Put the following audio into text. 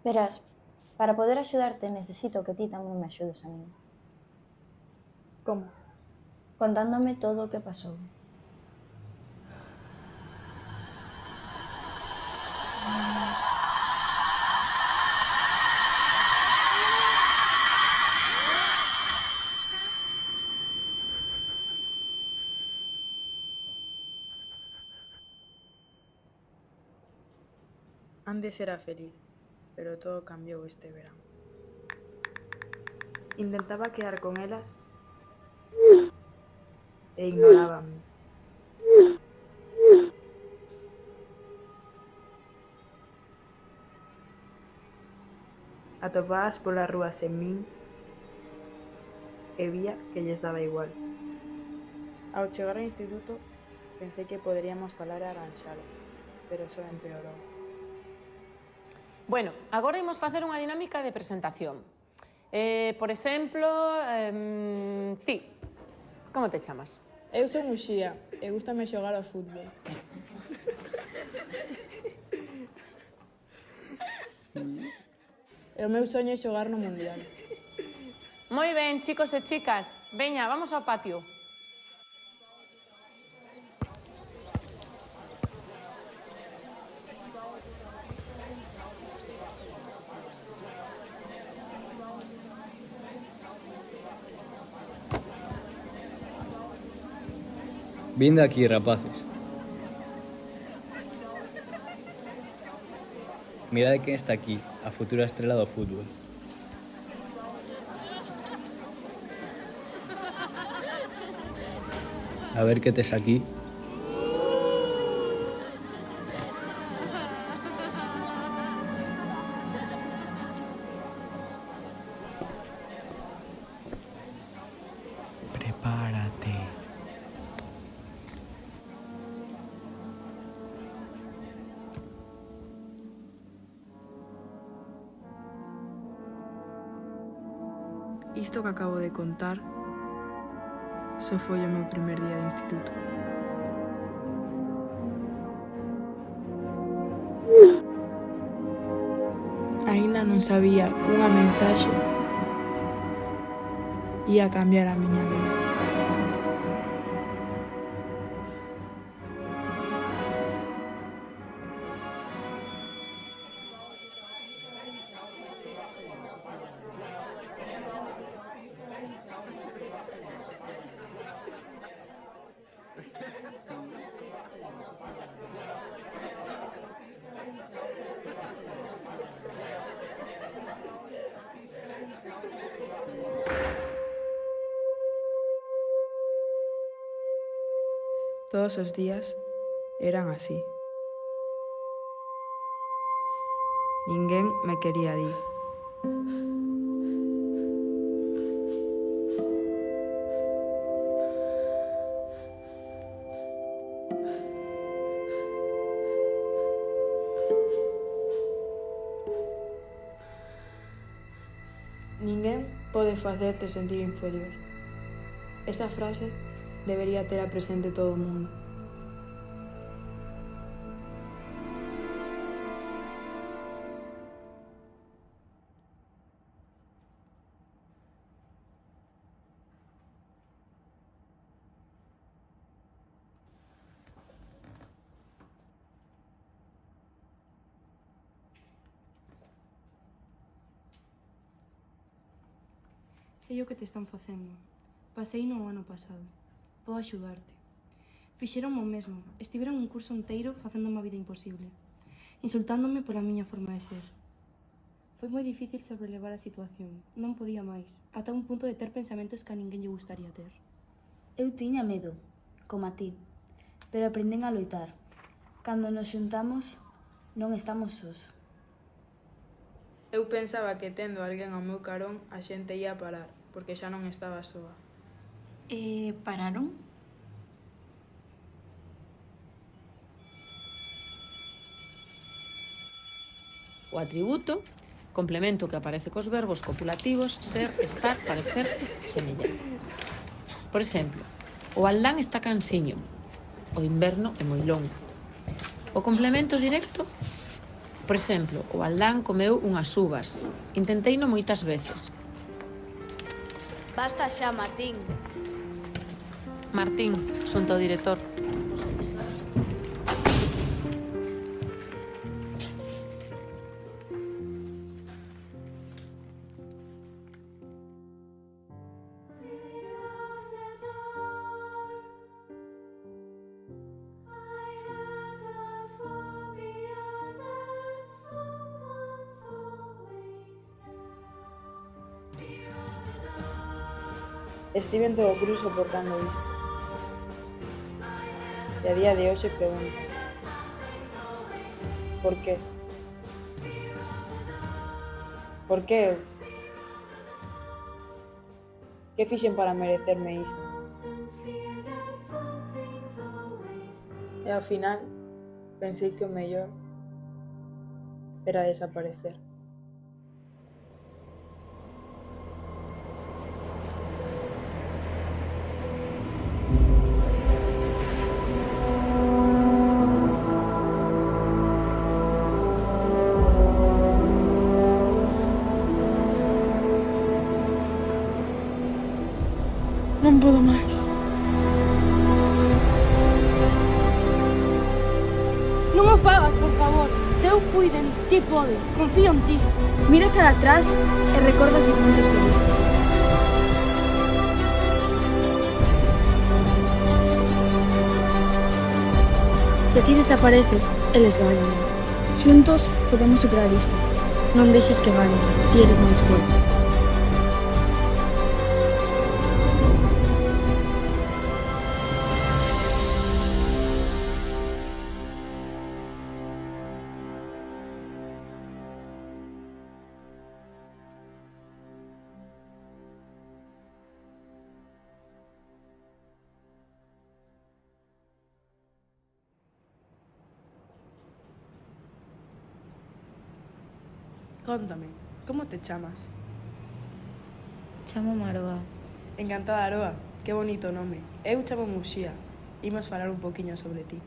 Verás, para poder axudarte necesito que ti tamén me axudes a min. Como? Contándome todo o que pasou. Antes era feliz, pero todo cambiou este verán. Intentaba quedar con elas e ignorábanme. Atopadas polas rúas en min e vía que lles daba igual. Ao chegar ao instituto pensei que poderíamos falar e arranxalo, pero só empeorou. Bueno, agora imos facer unha dinámica de presentación. Por exemplo, ti, como te chamas? Eu son Uxía e gústame xogar ao fútbol. E o meu soño é xogar no Mundial. Moi ben, chicos e chicas. Veña, vamos ao patio. Vinde aquí, rapaces. Mirad quen está aquí, a futura estrela do fútbol. A ver que tes aquí. Prepárate. Isto que acabo de contar só foi o meu primer día de instituto. Aínda non sabía que unha mensaxe ia cambiar a miña vida. Todos os días eran así. Ninguén me quería ir. Ninguén pode facerte sentir inferior. Esa frase debería ter a presente todo o mundo. Sei o que te están facendo. Pasei no ano pasado. Podo axudarte. Fixeron o mesmo. Estiveron un curso inteiro facéndome a vida imposible, insultándome pola miña forma de ser. Foi moi difícil sobrelevar a situación. Non podía máis, ata un punto de ter pensamentos que a ninguén lle gustaría ter. Eu tiña medo, como a ti, pero aprenden a loitar. Cando nos xuntamos, non estamos sós. Eu pensaba que tendo alguén ao meu carón a xente ia parar, porque xa non estaba soa. Pararon? O atributo, complemento que aparece cos verbos copulativos ser, estar, parecer, semellar. Por exemplo, o aldán está cansiño, o inverno é moi longo. O complemento directo, Por exemplo, o Aldán comeu unhas uvas. Intenteino moitas veces. Basta xa, Martín. Martín, xunto ao director. Estiven todo o curso soportando isto. E a día de hoxe pregunto: por qué? Por que eu? Que fixen para merecerme isto? E ao final pensei que o mellor era desaparecer. Non podo máis. Non o fagas, por favor. Se eu puiden, ti podes. Confío en ti. Mira cara atrás e recorda os momentos felices. Se ti desapareces, eles gañan. Xuntos podemos superar isto. Non deixes que gañen. Ti eres máis forte. Cóntame, como te chamas? Chamo Maroa. Encantada, Aroa. Que bonito nome. Eu chamo Muxía. Imos falar un poquinho sobre ti.